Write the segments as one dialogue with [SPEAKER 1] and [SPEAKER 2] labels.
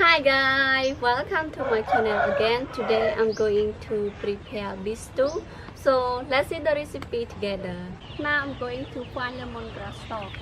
[SPEAKER 1] Hi guys, welcome to my channel again. Today I'm going to prepare this stew. So let's see the recipe together. Now I'm going to find lemongrass stalk.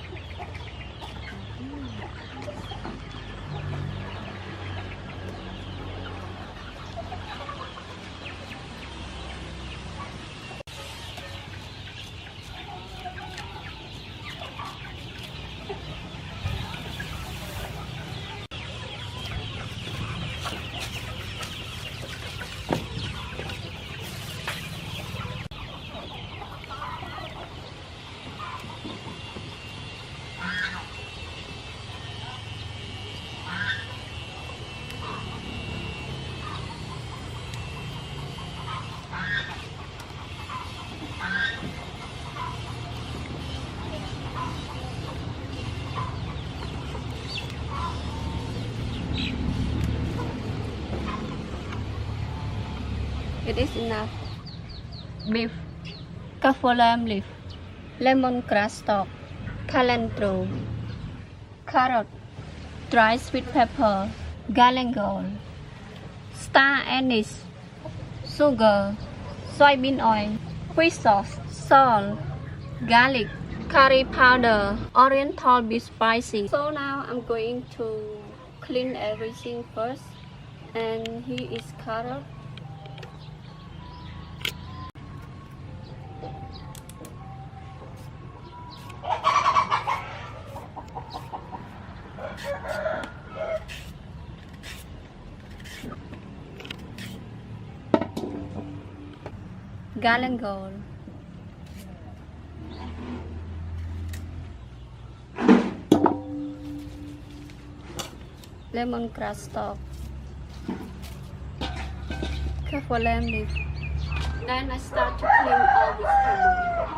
[SPEAKER 1] It is enough. Beef, cauliflower leaf, lemongrass stalk, cilantro, carrot, dry sweet pepper, galangal, star anise, sugar, soybean oil, fish sauce, salt, garlic, curry powder, oriental beef spicy. So now I'm going to clean everything first, and here is carrot. Galangal, lemongrass stalk, cauliflower leaf. Then I start to clean all vegetables.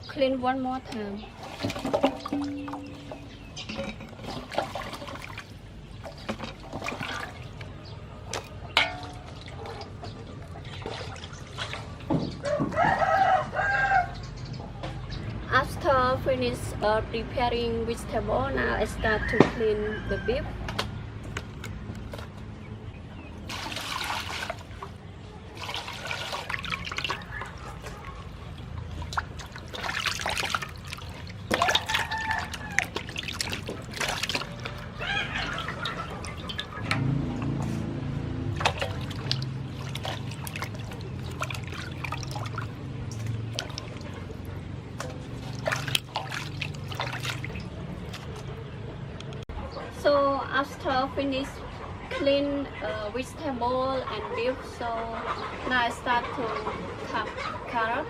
[SPEAKER 1] Clean one more time. After finish preparing vegetable, now I start to clean the beef. So after finish clean vegetable and beef, so now I start to cut carrot.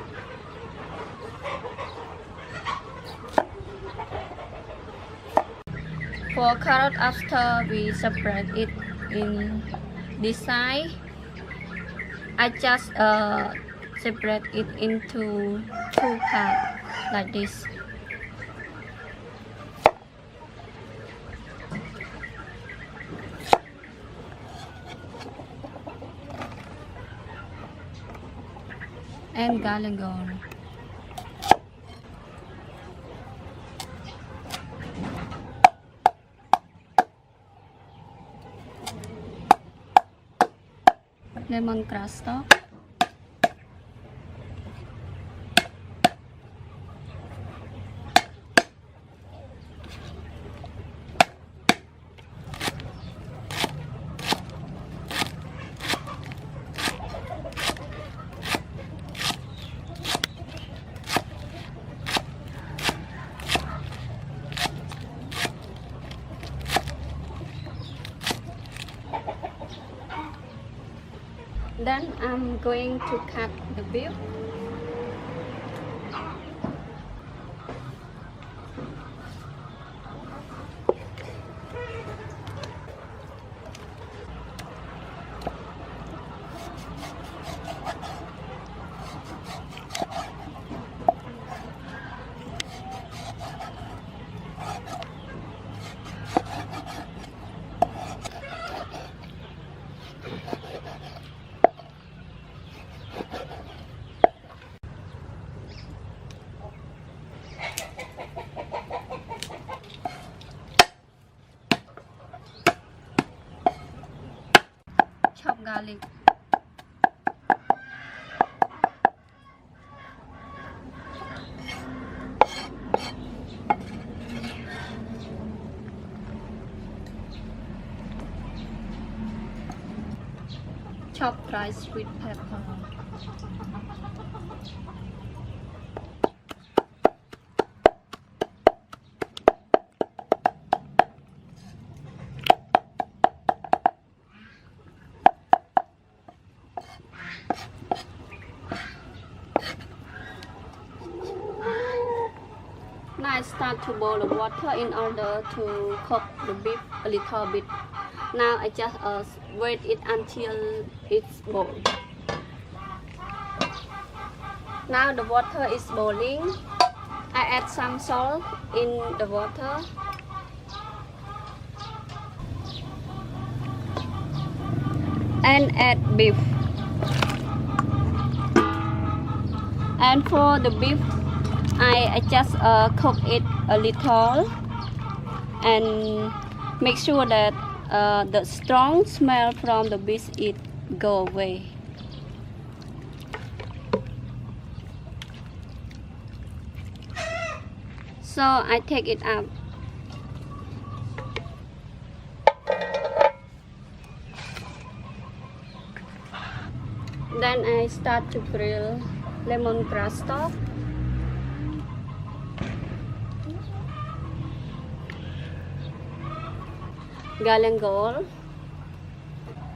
[SPEAKER 1] For carrot, after we separate it in this side, I just separate it into two parts like this. And galangal. Lemongrass stalk. Then I'm going to cut the beef. chopped dry sweet pepper. Now I start to boil the water in order to cook the beef a little bit. Now I just wait it until it's boiled. Now the water is boiling. I add some salt in the water. And add beef. And for the beef, I just cook it a little and make sure that the strong smell from the beef it go away. So I take it out. Then I start to grill lemongrass stalk, galangal,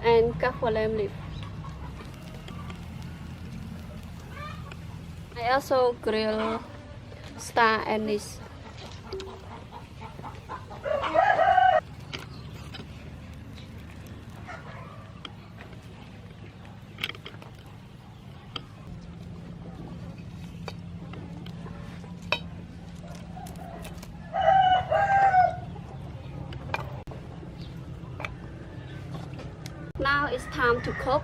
[SPEAKER 1] and kaffir leaf. I also grill star anise. Now it's time to cook.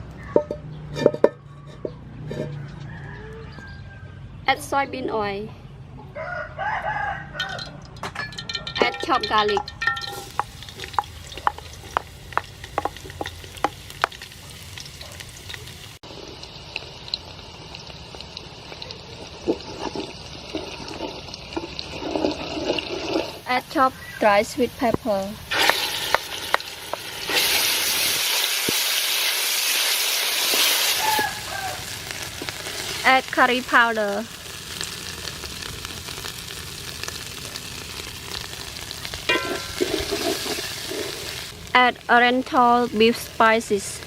[SPEAKER 1] Add soybean oil. Add chopped garlic. Add chopped dry sweet pepper. Add curry powder. Add oriental beef spices.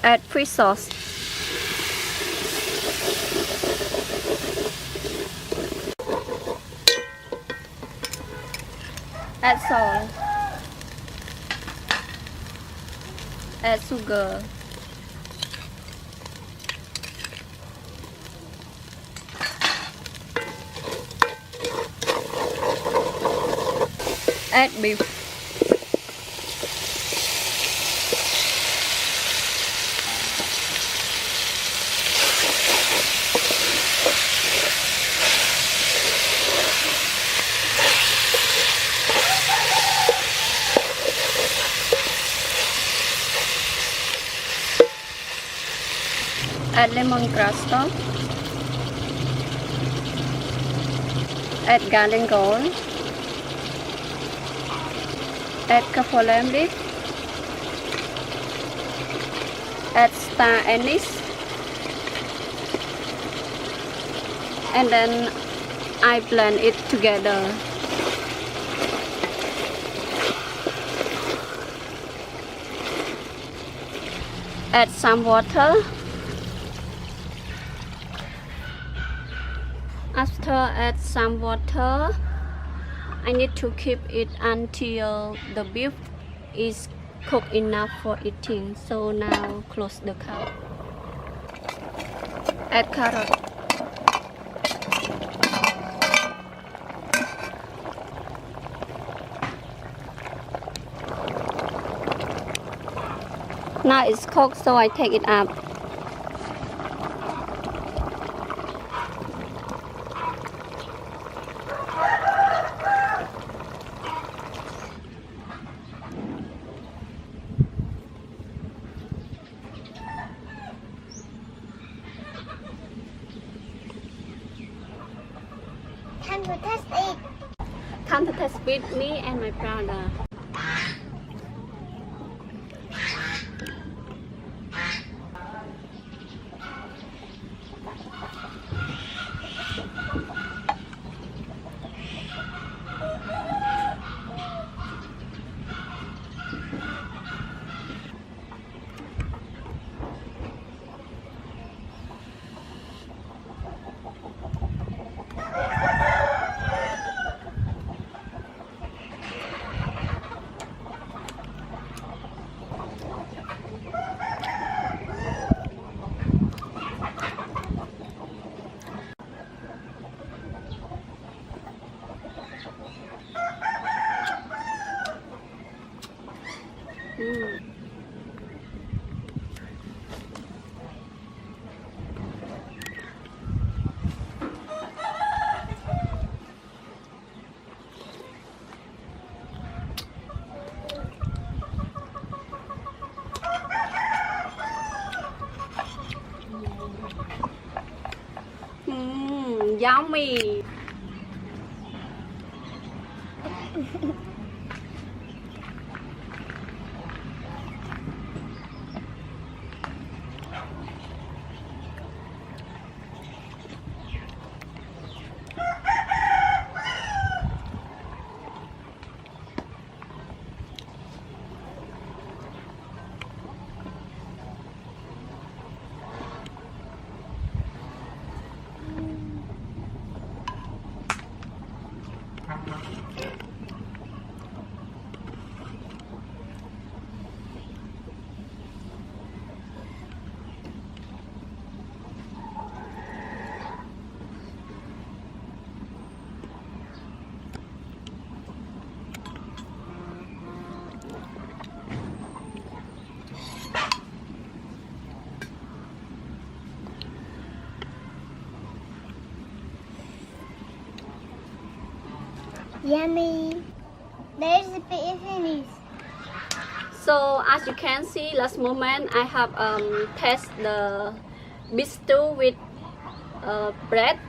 [SPEAKER 1] Add fish sauce. Add salt. Add sugar. Add beef. Add lemongrass stalk. Add galangal. Add kaffir leaf. Add star anise. And then I blend it together. Add some water. After add some water, I need to keep it until the beef is cooked enough for eating. So now close the cap. Add carrot. Now it's cooked, so I take it up.
[SPEAKER 2] Can we test
[SPEAKER 1] me and my brother. Yummy.
[SPEAKER 2] Yummy. The recipe is finished.
[SPEAKER 1] So as you can see, last moment I have test the beef stew with bread,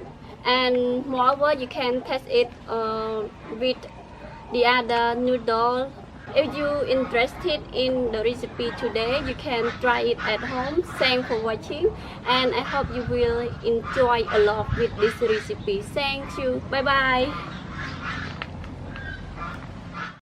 [SPEAKER 1] and moreover you can test it with the other noodle. If you interested in the recipe today, you can try it at home. Thanks for watching, and I hope you will enjoy a lot with this recipe. Thank you. Bye bye.